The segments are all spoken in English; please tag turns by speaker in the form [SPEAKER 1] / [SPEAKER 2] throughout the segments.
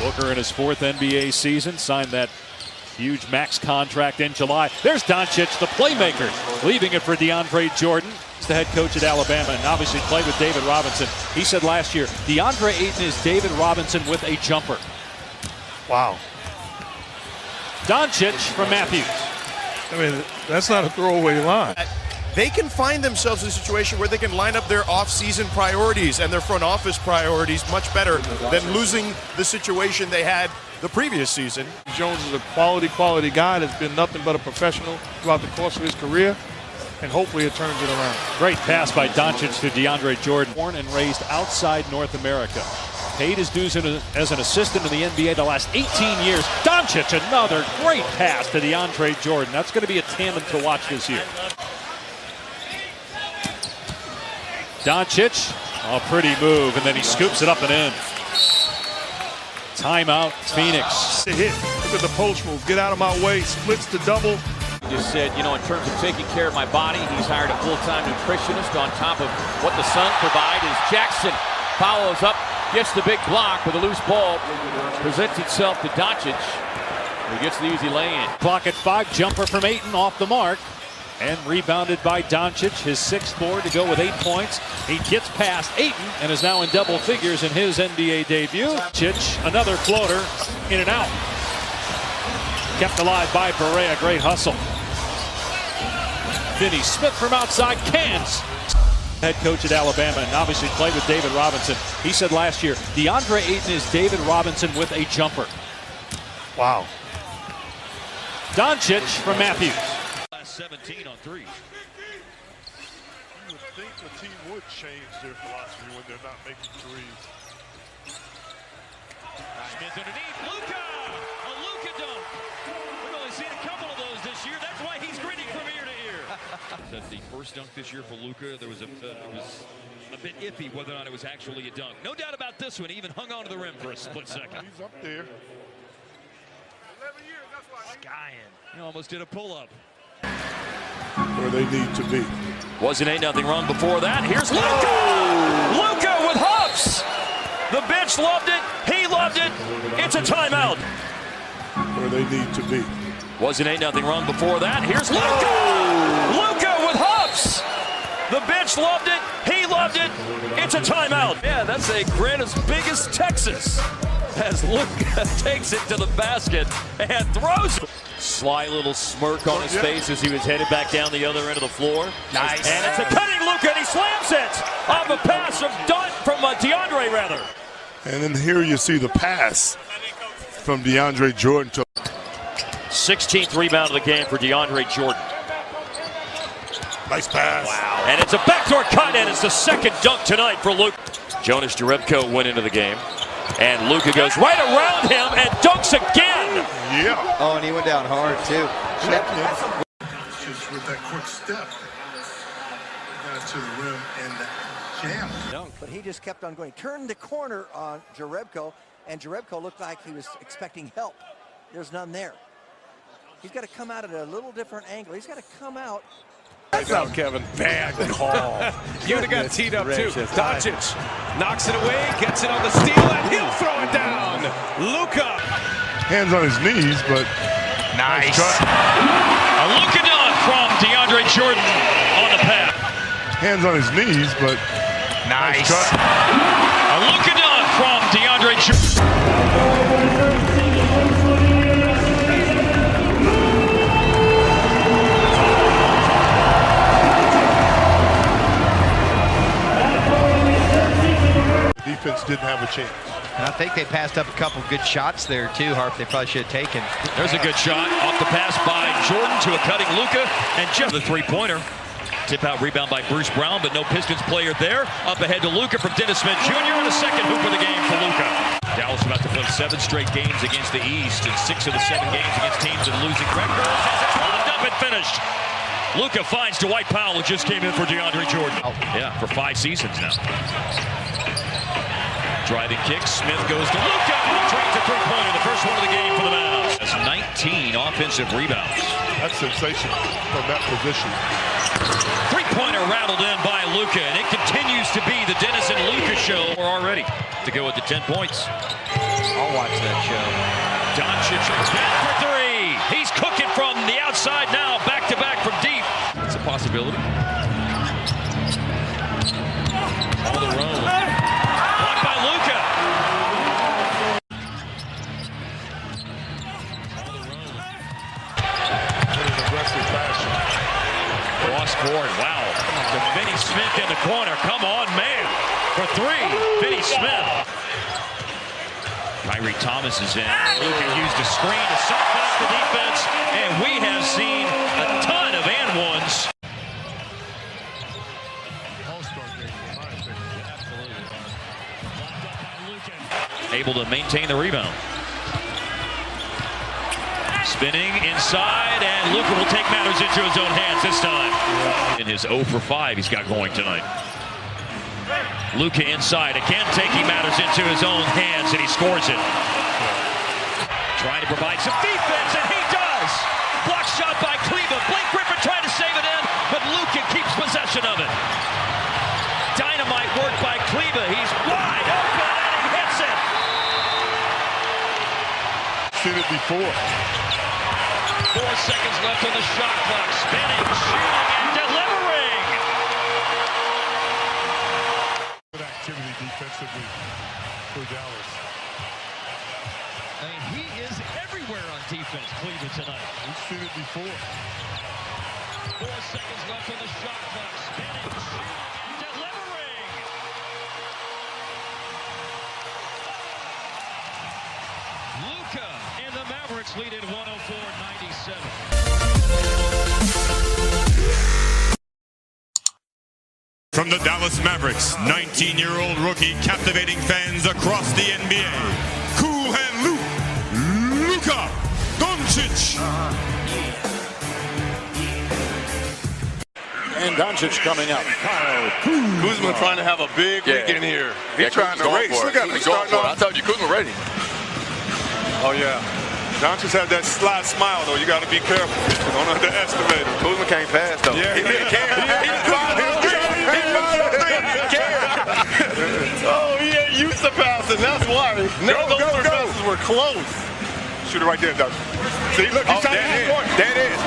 [SPEAKER 1] Booker in his 4th NBA season signed that huge max contract in July. There's Doncic, the playmaker, leaving it for DeAndre Jordan. He's the head coach at Alabama and obviously played with David Robinson. He said last year, DeAndre Ayton is David Robinson with a jumper.
[SPEAKER 2] Wow.
[SPEAKER 1] Doncic from Matthews.
[SPEAKER 2] I mean, that's not a throwaway line.
[SPEAKER 3] They can find themselves in a situation where they can line up their off-season priorities and their front office priorities much better than losing the situation they had the previous season.
[SPEAKER 2] Jones is a quality guy that's been nothing but a professional throughout the course of his career, and hopefully it turns it around.
[SPEAKER 1] Great pass by Doncic to DeAndre Jordan. Born and raised outside North America. Paid his dues as an assistant in the NBA the last 18 years. Doncic, another great pass to DeAndre Jordan. That's going to be a tandem to watch this year. Doncic, a pretty move, and then he scoops it up and in. Timeout, Phoenix.
[SPEAKER 2] The hit, look at the post move, get out of my way, splits the double.
[SPEAKER 4] Just said, you know, in terms of taking care of my body, he's hired a full-time nutritionist on top of what the Suns provide. As Jackson follows up, gets the big block with a loose ball, presents itself to Doncic. He gets the easy lay-in.
[SPEAKER 1] Clock at 5, jumper from Ayton off the mark. And rebounded by Doncic, his 6th board to go with 8 points. He gets past Ayton and is now in double figures in his NBA debut. Doncic, another floater, in and out. Kept alive by Barea, great hustle. Finney Smith from outside, cans. Head coach at Alabama and obviously played with David Robinson. He said last year, DeAndre Ayton is David Robinson with a jumper.
[SPEAKER 2] Wow.
[SPEAKER 1] Doncic from Matthews.
[SPEAKER 5] 17 on 3.
[SPEAKER 2] You would think the team would change their philosophy when they're not making threes.
[SPEAKER 5] Smith underneath, Luca! A Luka dunk! We've only seen a couple of those this year. That's why he's grinning from ear to ear.
[SPEAKER 6] That's the first dunk this year for Luka. It was a bit iffy whether or not it was actually a dunk. No doubt about this one. He even hung on to the rim for a split second.
[SPEAKER 2] He's up there.
[SPEAKER 5] 11 years, that's why. Skying.
[SPEAKER 6] He almost did a pull-up.
[SPEAKER 2] Where they need to be.
[SPEAKER 4] Wasn't nothing wrong before that. Here's Luka! Luka with hops! The bench loved it. He loved it. It's a timeout.
[SPEAKER 2] Where they need to be.
[SPEAKER 4] Wasn't nothing wrong before that. Here's Luka! Luka with hops! The bench loved it. He loved it. It's a timeout. Yeah, that's a grin as big as Texas as Luka takes it to the basket and throws it. Sly little smirk on his face as he was headed back down the other end of the floor.
[SPEAKER 1] Nice.
[SPEAKER 4] And it's a cutting Luka, and he slams it off a pass from DeAndre, rather.
[SPEAKER 2] And then here you see the pass from DeAndre Jordan to
[SPEAKER 4] 16th rebound of the game for DeAndre Jordan.
[SPEAKER 2] nice pass.
[SPEAKER 4] Wow. And it's a backdoor cut, and it's the 2nd dunk tonight for Luka. Jonas Jerebko went into the game. And Luka goes right around him and dunks again.
[SPEAKER 2] Yeah.
[SPEAKER 7] Oh, and he went down hard, too.
[SPEAKER 2] Just with that quick step. Got to the rim and jam.
[SPEAKER 7] But he just kept on going. Turned the corner on Jerebko, and Jerebko looked like he was expecting help. There's none there. He's got to come out at a little different angle. He's got to come out.
[SPEAKER 2] That's out, Kevin. Bad call.
[SPEAKER 8] You would have got teed up, too. Doncic knocks it away, gets it on the steal, and he'll throw it down. Luka.
[SPEAKER 2] Hands on his knees, but
[SPEAKER 6] Nice. A Luka dunk from DeAndre Jordan on the pass.
[SPEAKER 2] hands on his knees, but
[SPEAKER 6] nice. A Luka dunk from DeAndre Jordan.
[SPEAKER 2] defense didn't have a chance.
[SPEAKER 9] And I think they passed up a couple good shots there too, Harp. They probably should have taken.
[SPEAKER 6] There's a good shot off the pass by Jordan to a cutting Luka, and just the three-pointer. Tip out rebound by Bruce Brown, but no Pistons player there. Up ahead to Luka from Dennis Smith Jr. and a second hoop of the game for Luka. Dallas about to play 7 straight games against the East and 6 of the 7 games against teams in losing records. As it's wound up and finished. Luka finds Dwight Powell, who just came in for DeAndre Jordan. Yeah, for 5 seasons now. Driving kick, Smith goes to Luka, and he drains a three-pointer, the first one of the game for the Mavs. That's 19 offensive rebounds.
[SPEAKER 2] That's sensational from that position.
[SPEAKER 6] Three-pointer rattled in by Luka, and it continues to be the Dennis and Luka show. We're already to go with the 10 points.
[SPEAKER 9] I'll watch that.
[SPEAKER 6] show. Doncic back for three. He's cooking from the outside now, back-to-back from deep. It's a possibility. All the road. Blocked by Luca. Cross court, wow. To Finney Smith in the corner. Come on, man. For three, Finney Smith. Kyrie Thomas is in. Luka used a screen to soften up the defense, and we have seen a ton of and ones. Able to maintain the rebound. Spinning inside, and Luka will take matters into his own hands this time. In his 0 for 5 he's got going tonight. Luka inside, again taking matters into his own hands, and he scores it. Trying to provide some defense, and he does! Block shot by Kleba. Blake Griffin trying to save it in, but Luka keeps possession of it. Dynamite work by Kleba. He's wide open, and he hits it!
[SPEAKER 2] Seen it before.
[SPEAKER 6] 4 seconds left on the shot clock. Spinning, shooting, and delivering!
[SPEAKER 2] Good activity defensively for Dallas.
[SPEAKER 6] I mean, he is everywhere on defense, Cleveland tonight.
[SPEAKER 2] We've seen it before.
[SPEAKER 6] 4 seconds left on the shot clock. Spinning, shooting, delivering! Luka and the Mavericks lead at 104-97.
[SPEAKER 10] From the Dallas Mavericks, 19-year-old rookie captivating fans across the NBA. Cool hand Luka Doncic.
[SPEAKER 11] And Doncic coming up.
[SPEAKER 12] Kuzma trying to have a big weekend here. He's trying to race. Look at him starting off. I told you, Kuzma ready.
[SPEAKER 2] Oh, yeah. Doncic had that sly smile, though. You got to be careful. Don't underestimate him.
[SPEAKER 12] Kuzma can't pass, though.
[SPEAKER 2] Yeah, he
[SPEAKER 12] Oh, he ain't used to passing. That's why. None of those passes were close.
[SPEAKER 2] Shoot it right there, Doncic. See, look, he's trying to hit one.
[SPEAKER 12] There it is.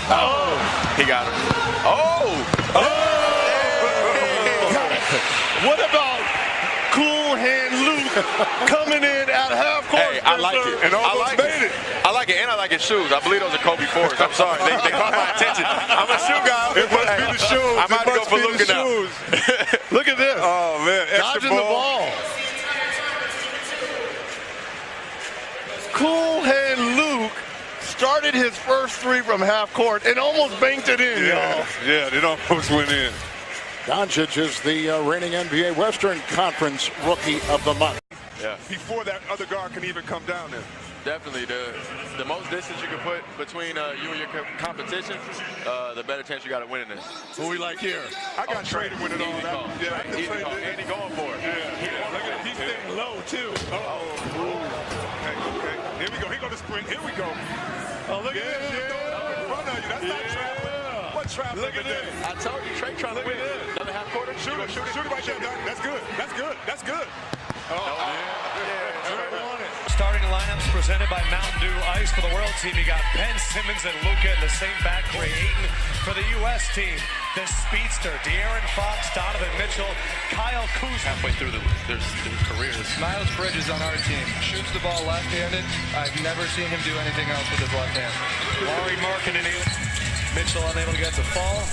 [SPEAKER 12] Oh! He got him. Oh! What about cool hand Luke coming in at half court? Hey, I like it.
[SPEAKER 2] And almost made it.
[SPEAKER 12] I like it, and I like his shoes. I believe those are Kobe 4s. I'm sorry. They caught my attention. I'm a shoe guy.
[SPEAKER 2] It must be the shoes.
[SPEAKER 12] I might go for Luka now. Look at this.
[SPEAKER 2] Oh, man. Extra
[SPEAKER 12] Dodging the ball. Cool hand Luke started his first three from half court and almost banked it in, y'all.
[SPEAKER 2] Yeah, it almost went in.
[SPEAKER 11] Doncic is the reigning NBA Western Conference Rookie of the Month.
[SPEAKER 12] Yeah.
[SPEAKER 2] Before that other guard can even come down there.
[SPEAKER 12] Definitely. The most distance you can put between you and your competition, the better chance you got of winning this. Who we like here?
[SPEAKER 2] I got traded with it all.
[SPEAKER 12] Yeah, easy call. And he going for it.
[SPEAKER 2] Yeah. Look at he's staying low, too. Okay. Here we go. Here go the spring. Here we go. Oh, look at this. In front of you. That's not traveling. What traveling? Look at this.
[SPEAKER 12] I told you, Trey trying to win. Another half quarter.
[SPEAKER 2] Shoot it right there, Doc. That's good.
[SPEAKER 5] Starting lineups presented by Mountain Dew Ice for the World team. You got Ben Simmons and Luka in the same backcourt. Ayton for the U.S. team. The speedster, De'Aaron Fox, Donovan Mitchell, Kyle Kuzma.
[SPEAKER 12] Halfway through their careers.
[SPEAKER 13] Miles Bridges on our team shoots the ball left-handed. I've never seen him do anything else with his left hand.
[SPEAKER 5] Laurie Markkinen, Mitchell unable to get the fall.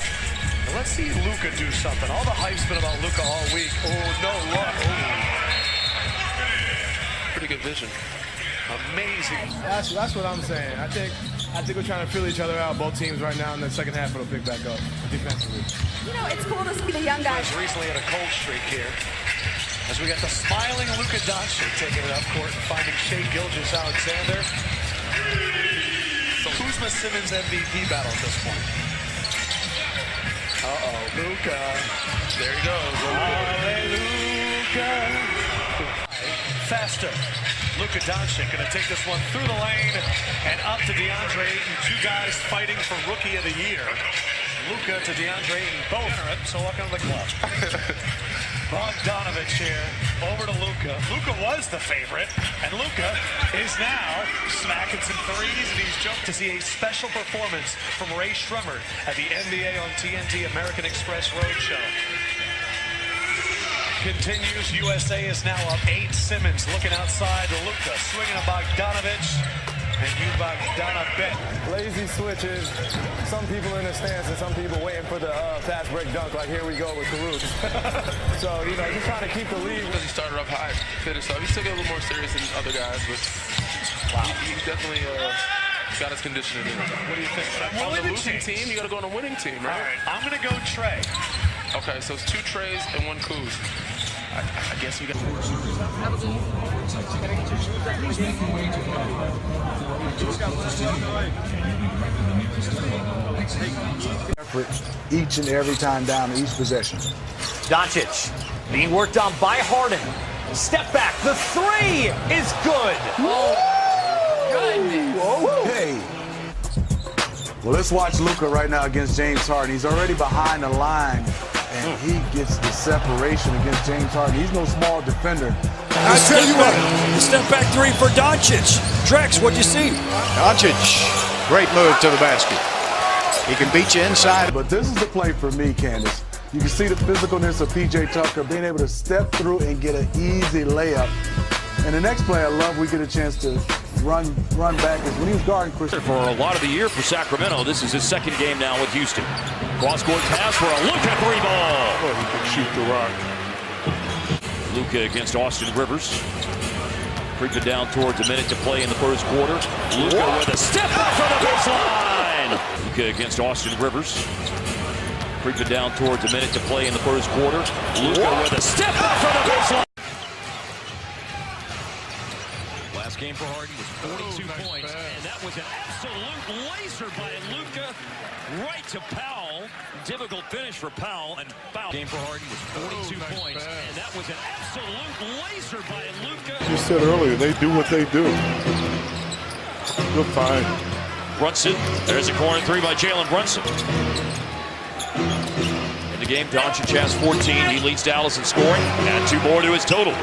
[SPEAKER 5] Now let's see Luka do something. All the hype's been about Luka all week. Oh, no luck.
[SPEAKER 12] Pretty good vision.
[SPEAKER 5] Amazing.
[SPEAKER 13] That's what I'm saying. I think we're trying to feel each other out, both teams right now. In the second half, it'll pick back up defensively.
[SPEAKER 14] You know, it's cool to see the young guys.
[SPEAKER 5] Recently had a cold streak here. As we got the smiling Luka Doncic taking it up court and finding Shai Gilgeous-Alexander. So Kuzma Simmons MVP battle at this point. Luka.
[SPEAKER 12] There he goes.
[SPEAKER 5] Hallelujah. Faster. Luka Doncic going to take this one through the lane and up to DeAndre Ayton. Two guys fighting for Rookie of the Year. Luka to DeAndre Ayton, both. So welcome to the club. Bogdanovich here over to Luca. Luca was the favorite, and Luca is now smacking some threes, and he's jumped to see a special performance from Ray Shremmerd at the NBA on TNT American Express Roadshow. Continues. USA is now up 8. Simmons looking outside to Luca, swinging to Bogdanovich. And you Bogdanovich.
[SPEAKER 13] Lazy switches. Some people in the stands and some people waiting for the fast break dunk. Like, here we go with Karuk. So, you know, just trying to keep the lead.
[SPEAKER 12] He started off high, finished up. He took it a little more serious than other guys, but wow, he definitely got his conditioning in.
[SPEAKER 5] What do you think?
[SPEAKER 12] On the losing team, you got to go on a winning team, right?
[SPEAKER 5] All right, I'm going to go Trey.
[SPEAKER 12] Okay, so it's 2 Treys and 1 Kuz. I guess we got.
[SPEAKER 15] Effort each and every time down each possession.
[SPEAKER 16] Doncic being worked on by Harden. Step back. The 3 is good.
[SPEAKER 15] Oh, okay. Well, let's watch Luka right now against James Harden. He's already behind the line, and he gets the separation against James Harden. He's no small defender.
[SPEAKER 17] I tell you what, the step back 3 for Doncic. Drex, what'd you see?
[SPEAKER 3] Doncic, great move to the basket. He can beat you inside.
[SPEAKER 15] But this is the play for me, Candace. You can see the physicalness of P.J. Tucker being able to step through and get an easy layup. And the next play I love, we get a chance to run back, is when he was guarding Chris.
[SPEAKER 6] For a lot of the year for Sacramento, this is his second game now with Houston. Cross-court pass for a Luka 3 ball.
[SPEAKER 2] Oh, he can shoot the rock.
[SPEAKER 6] Luka against Austin Rivers. Creeping down towards a minute to play in the first quarter. Luka with a step back from the baseline. Luka against Austin Rivers. Creeping down towards a minute to play in the first quarter. Luka with a step back from the baseline. Last game for Harden was 42 points, and that was an absolute laser by Luka right to Powell. Difficult finish for Powell, and foul. Game for Harden was 42 points, and that was an absolute laser by Luka.
[SPEAKER 2] You said earlier, they do what they do. Good find.
[SPEAKER 6] Brunson, there's a corner 3 by Jalen Brunson. In the game, Doncic has 14. He leads Dallas in scoring. Add 2 more to his total.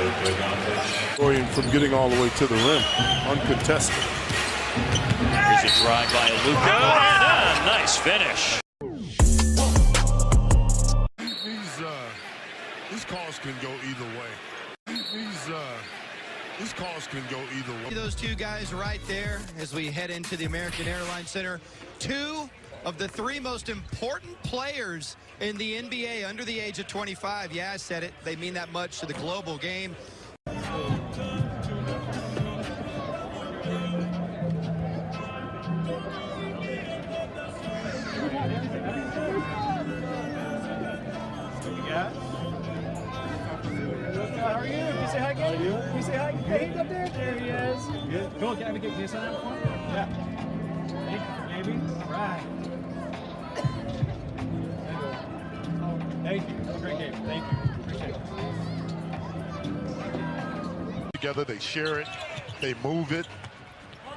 [SPEAKER 2] From getting all the way to the rim, uncontested.
[SPEAKER 6] Here's a drive by Luka, and a nice finish.
[SPEAKER 2] These calls can go either way. These calls can go either way.
[SPEAKER 9] Those 2 guys right there as we head into the American Airlines Center. 2 of the 3 most important players in the NBA under the age of 25. Yeah, I said it. They mean that much to the global game.
[SPEAKER 18] How are you? Can you say hi again? Can you say hi? Hey, he's up there. There he is. Good. Cool. Can I get this on that one? Yeah. Thank you, baby. All right. Thank you. Have a great game. Thank you. Appreciate it.
[SPEAKER 2] Together, they share it, they move it,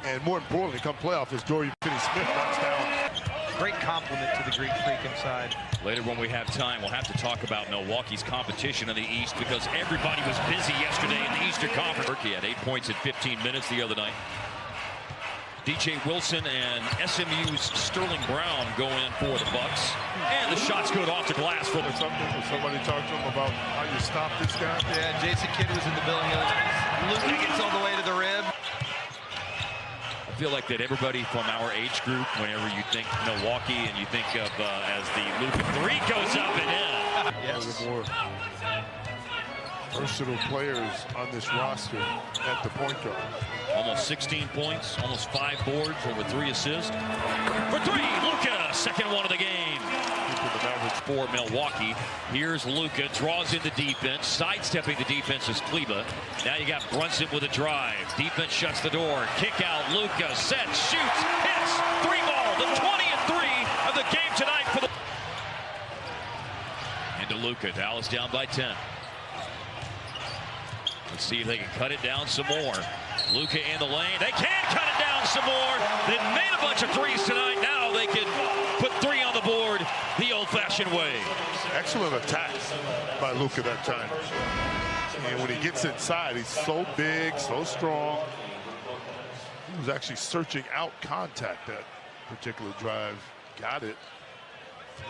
[SPEAKER 2] and more importantly, come playoff, as Dorian Finney-Smith knocks down.
[SPEAKER 9] Great compliment to the Greek Freak inside.
[SPEAKER 6] Later when we have time, we'll have to talk about Milwaukee's competition in the East because everybody was busy yesterday in the Eastern Conference. He had 8 points in 15 minutes the other night. DJ Wilson and SMU's Sterling Brown go in for the Bucks. And the shot's good off the glass. For
[SPEAKER 2] somebody talked to him about how you stop this guy.
[SPEAKER 9] Yeah, Jason Kidd was in the building. Luka gets all the way to the rim.
[SPEAKER 6] I feel like that everybody from our age group, whenever you think Milwaukee and you think of as the Luka 3 goes up and in.
[SPEAKER 2] Yes. One of the more versatile players on this roster at the point guard.
[SPEAKER 6] Almost 16 points, almost 5 boards, over 3 assists. For 3, Luka, second one of the game. For Milwaukee, here's Luka, draws in the defense, sidestepping the defense is Kleba. Now you got Brunson with a drive. Defense shuts the door. Kick out, Luka, set, shoots, hits, 3 ball, the 20-3 of the game tonight for the. Into Luka, Dallas down by 10. Let's see if they can cut it down some more. Luka in the lane. They can cut it down some more. They made a bunch of threes tonight. Now they can put 3 on the board the old-fashioned way.
[SPEAKER 19] Excellent attack by Luka that time. And when he gets inside, he's so big, so strong. He was actually searching out contact that particular drive. Got it.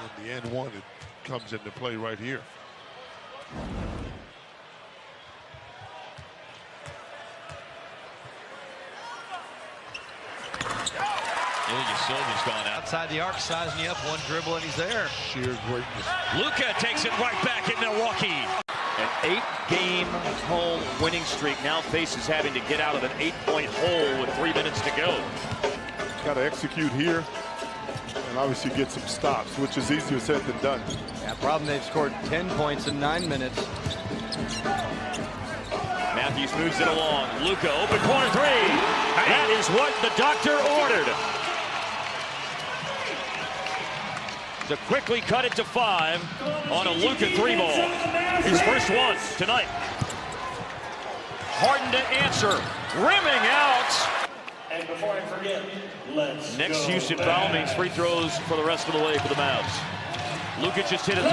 [SPEAKER 19] And the end one, it comes into play right here.
[SPEAKER 6] Silva's gone out.
[SPEAKER 9] Outside the arc, sizing you up, one dribble, and he's there.
[SPEAKER 19] Sheer greatness.
[SPEAKER 6] Luka takes it right back in Milwaukee.
[SPEAKER 4] An 8-game home winning streak now faces having to get out of an 8-point hole with 3 minutes to go.
[SPEAKER 19] Got to execute here and obviously get some stops, which is easier said than done.
[SPEAKER 9] Yeah, problem they've scored 10 points in 9 minutes.
[SPEAKER 4] Matthews moves it along. Luka, open corner three. That is what the doctor ordered. To quickly cut it to 5 on a Luka 3-ball. His first one tonight. Harden to answer. Rimming out.
[SPEAKER 17] And before I forget, let's
[SPEAKER 4] Next
[SPEAKER 17] go.
[SPEAKER 4] Houston foul means free throws for the rest of the way for the Mavs. Luka just hit a 3.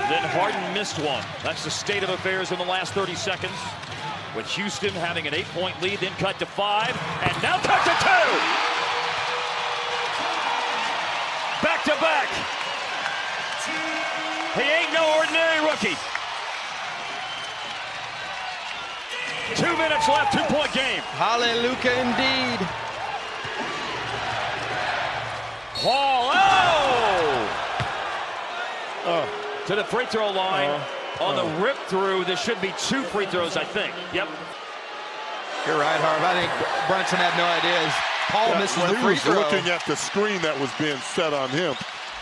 [SPEAKER 4] Then Harden missed one. That's the state of affairs in the last 30 seconds. With Houston having an 8-point lead, then cut to 5, and now cut to 2. Back to back. He ain't no ordinary rookie. 2 minutes left, 2-point game.
[SPEAKER 9] Hallelujah indeed.
[SPEAKER 4] Paul, to the free throw line. On the rip through, there should be 2 free throws, I think. Yep.
[SPEAKER 9] You're right, Harv. I think Brunson had no idea. Paul misses the free throw.
[SPEAKER 19] He was looking at the screen that was being set on him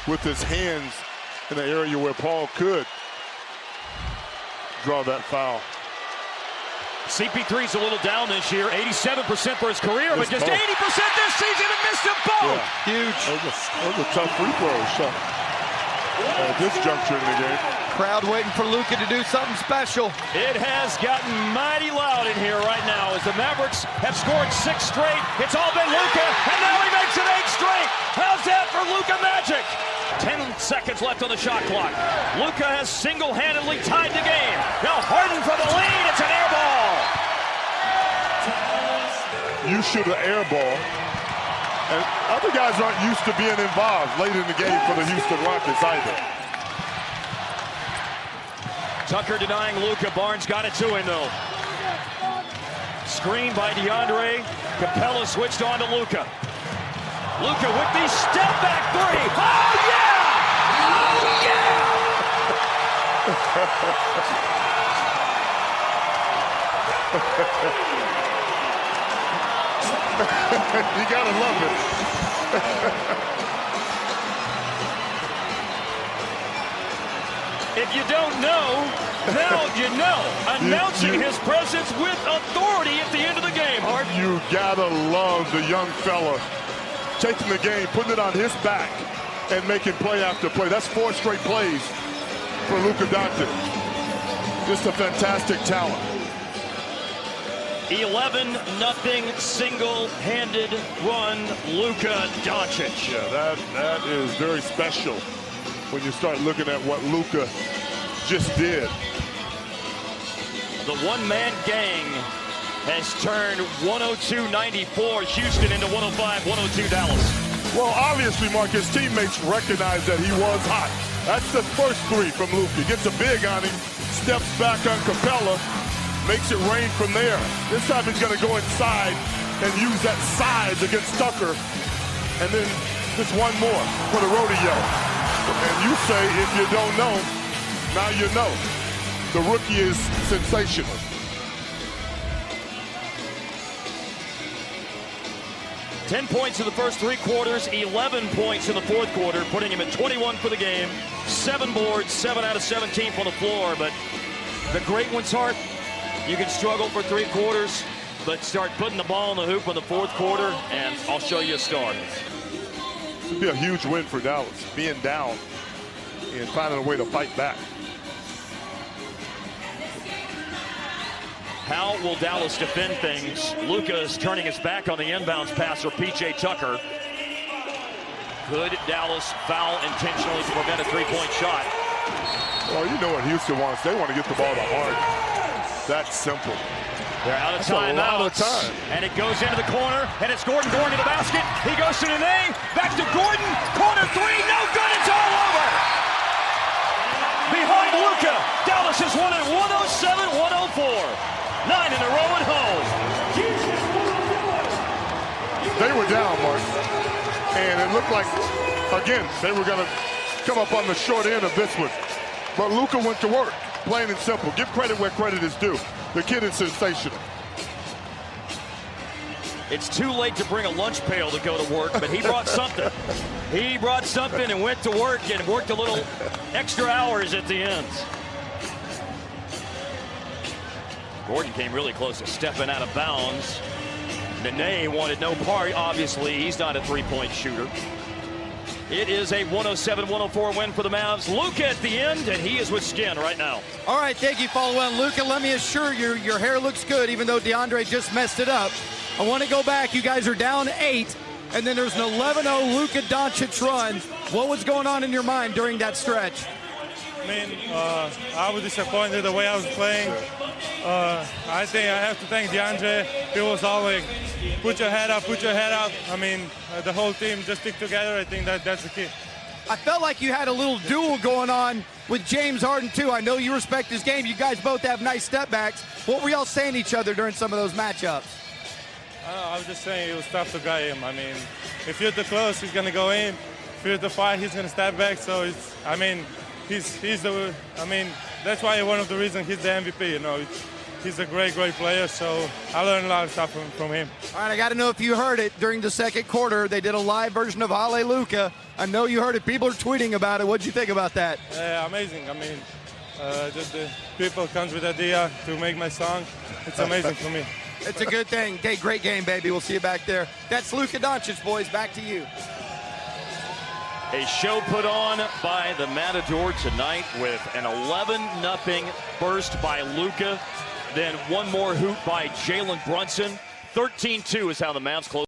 [SPEAKER 19] with his hands in the area where Paul could draw that foul.
[SPEAKER 4] CP3's a little down this year, 87% for his career, but just 80% this season and missed them both.
[SPEAKER 19] Yeah.
[SPEAKER 9] Huge.
[SPEAKER 19] Those are tough free throws at this juncture in the game.
[SPEAKER 9] Crowd waiting for Luka to do something special.
[SPEAKER 4] It has gotten mighty loud in here right now as the Mavericks have scored 6 straight. It's all been Luka, and now he makes it 8 straight. How's that for Luka magic? 10 seconds left on the shot clock. Luka has single-handedly tied the game. Now Harden for the lead. It's an air ball.
[SPEAKER 19] You shoot an air ball, and other guys aren't used to being involved late in the game for the Houston Rockets either.
[SPEAKER 4] Tucker denying Luka. Barnes got it to him, though. Screen by DeAndre. Capella switched on to Luka. Luka with the step-back 3. Oh, yeah! Oh, yeah!
[SPEAKER 19] You gotta love it.
[SPEAKER 4] If you don't know, now you know. Announcing his presence with authority at the end of the game, Hart.
[SPEAKER 19] You gotta love the young fella taking the game, putting it on his back, and making play after play. That's 4 straight plays for Luka Doncic. Just a fantastic talent.
[SPEAKER 4] 11-0 single-handed run, Luka Doncic.
[SPEAKER 19] Yeah, that is very special when you start looking at what Luka just did.
[SPEAKER 4] The one-man gang has turned 102-94 Houston into 105-102 Dallas.
[SPEAKER 19] Well, obviously, Mark, his teammates recognized that he was hot. That's the first 3 from Luka. He gets a big on him, steps back on Capella, makes it rain from there. This time he's going to go inside and use that size against Tucker. And then just one more for the rodeo. And you say, if you don't know, now you know. The rookie is sensational.
[SPEAKER 4] Ten points in the first 3 quarters, 11 points in the fourth quarter, putting him at 21 for the game. 7 boards, 7 out of 17 on the floor. But the great ones, Hart, you can struggle for 3 quarters, but start putting the ball in the hoop in the fourth quarter, and I'll show you a star.
[SPEAKER 19] This would be a huge win for Dallas, being down and finding a way to fight back.
[SPEAKER 4] How will Dallas defend things? Luka is turning his back on the inbounds pass for P.J. Tucker. Could Dallas foul intentionally to prevent a 3-point shot?
[SPEAKER 19] Well, you know what Houston wants. They want to get the ball to Harden. That's simple.
[SPEAKER 4] They're out of
[SPEAKER 19] That's a lot of
[SPEAKER 4] timeouts.
[SPEAKER 19] time.
[SPEAKER 4] And it goes into the corner, and it's Gordon going to the basket. He goes to Nene, back to Gordon. Corner three, no good. It's all over. Behind Luca, Dallas has won it 107-104. 9 in a row at home.
[SPEAKER 19] They were down, Mark. And it looked like, again, they were going to come up on the short end of this one. But Luca went to work, plain and simple. Give credit where credit is due. The kid is sensational.
[SPEAKER 4] It's too late to bring a lunch pail to go to work, but he brought something. He brought something and went to work and worked a little extra hours at the end. Gordon came really close to stepping out of bounds. Nene wanted no part. Obviously, he's not a three-point shooter. It is a 107-104 win for the Mavs. Luca at the end, and he is with skin right now.
[SPEAKER 9] All right, thank you, follow-on Luca. Let me assure you, your hair looks good, even though DeAndre just messed it up. I want to go back. You guys are down 8, and then there's an 11-0 Luka Doncic run. What was going on in your mind during that stretch?
[SPEAKER 18] I mean, I was disappointed the way I was playing. I think I have to thank DeAndre. He was always, put your head up, put your head up. I mean, the whole team just stick together. I think that's the key.
[SPEAKER 9] I felt like you had a little duel going on with James Harden, too. I know you respect his game. You guys both have nice step backs. What were y'all saying to each other during some of those matchups?
[SPEAKER 18] I was just saying it was tough to guard him. I mean, if you're too close, he's going to go in. If you're too far, he's going to step back. So, it's, I mean, he's the, I mean, that's why one of the reasons he's the MVP, you know. He's a great player, so I learned a lot of stuff from him.
[SPEAKER 9] All right, I got to know if you heard it during the second quarter. They did a live version of Hallelujah. I know you heard it. People are tweeting about it. What'd you think about that?
[SPEAKER 18] Yeah, amazing. I mean, just the people comes with the idea to make my song. It's amazing for me.
[SPEAKER 9] It's a good thing. Okay, great game, baby. We'll see you back there. That's Luka Doncic, boys. Back to you.
[SPEAKER 4] A show put on by the Matador tonight with an 11-0 burst by Luka. Then one more hoop by Jalen Brunson. 13-2 is how the Mavs close.